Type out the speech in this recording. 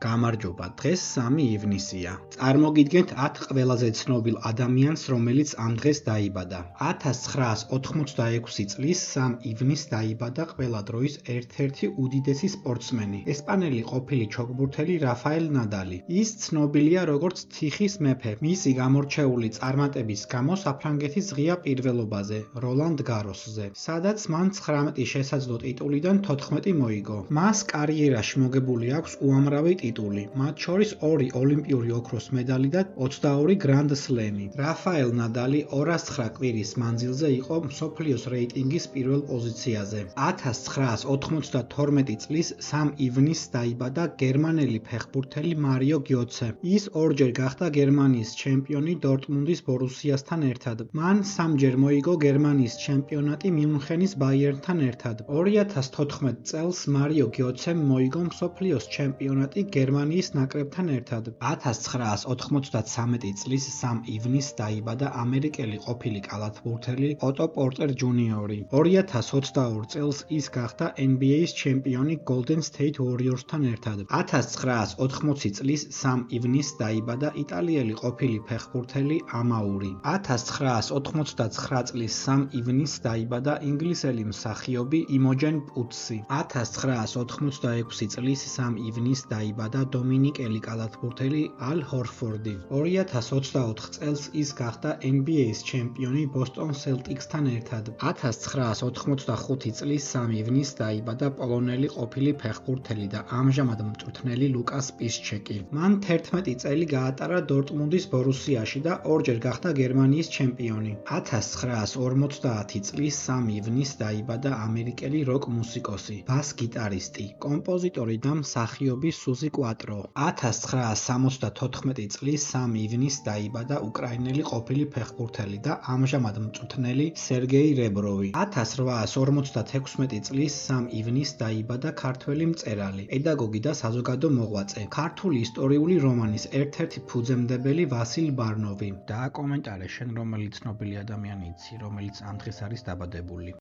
გამარჯობა, დღეს 3 ივნისია. წარმოგიდგენთ 10 ყველაზე ცნობილ ადამიანს, რომელიც ამ დღეს დაიბადა. 1986 წლის 3 ივნისს დაიბადა ყველა დროის ერთ-ერთი უდიდესი სპორტსმენი, ესპანელი ყოფილი ჩოგბურთელი რაფაელ ნადალი. ის ცნობილია როგორც თიხის მეფე, მისი გამორჩეული წარმატების გამო საფრანგეთის ღია პირველობაზე, როლანდ გაროსზე, სადაც მან 19 შესაძლო ტიტულიდან 14 მოიგო. მას კარიერაში მოგებული აქვს უამრავი ტიტული, მათ შორის 2 ოლიმპიური ოქროს მედალი და 22 გრანდ სლემი. რაფაელ ნადალი 209 კვირის მანძილზე იყო მსოფლიოს რეიტინგის პირველ პოზიციაზე. 1992 წლის 3 ივნისს დაიბადა გერმანელი ფეხბურთელი მარიო გიოცე. ის ორჯერ გახდა გერმანიის ჩემპიონი დორტმუნდის ბორუსიასთან ერთად. მან 3ჯერ მოიგო გერმანიის ჩემპიონატი მიუნხენის ბაიერნთან ერთად. 2014 წელს მარიო გიოცემ მოიგო მსოფლიოს ჩემპიონატი გერმანიის ნაკრებთან ერთად. 1993 წლის 3 ივნისს დაიბადა ამერიკელი ყოფილი კალათბურთელი ოტო პორტერ ჯუნიორი. 2022 წელს ის გახდა NBA-ის ჩემპიონი Golden State Warriors-თან ერთად. 1980 წლის 3 ივნისს დაიბადა იტალიელი ყოფილი ფეხბურთელი ამაური. 1989 წლის 3 ივნისს დაიბადა ინგლისელი მსახიობი იმოჯენ პუტსი. 1986 წლის 3 ივნისს დაიბადა დომინიკელი კალათბურთელი ალ ჰორფორდი. 2024 წელს ის გახდა NBA-ის ჩემპიონი ბოსტონ სელტიკსთან ერთად. 1985 წლის 3 ივნისს დაიბადა პოლონელი ყოფილი ფეხბურთელი და ამჟამად მწვრთნელი ლუკას პისჩეკი. მან 11 წელი გაატარა დორტმუნდის ბორუსიაში და ორჯერ გახდა გერმანიის ჩემპიონი. 1950 წლის 3 ივნისს დაიბადა ამერიკელი როკ მუსიკოსი, ბას გიტარისტი, კომპოზიტორი და მსახიობი სუზი კვატრო. 1974 წლის 3 ივნისს დაიბადა უკრაინელი ყოფილი ფეხბურთელი და ამჟამად მწვრთნელი სერგეი რებროვი. 1856 წლის 3 ივნისს დაიბადა ქართველი მწერალი, პედაგოგი და საზოგადო მოღვაწე, ქართული ისტორიული რომანის ერთ-ერთი ფუძემდებელი ვასილ ბარნოვი. და კომენტარე შენ რომელი ცნობილი ადამიანი იცი, რომელიც ამ დღეს არის დაბადებული.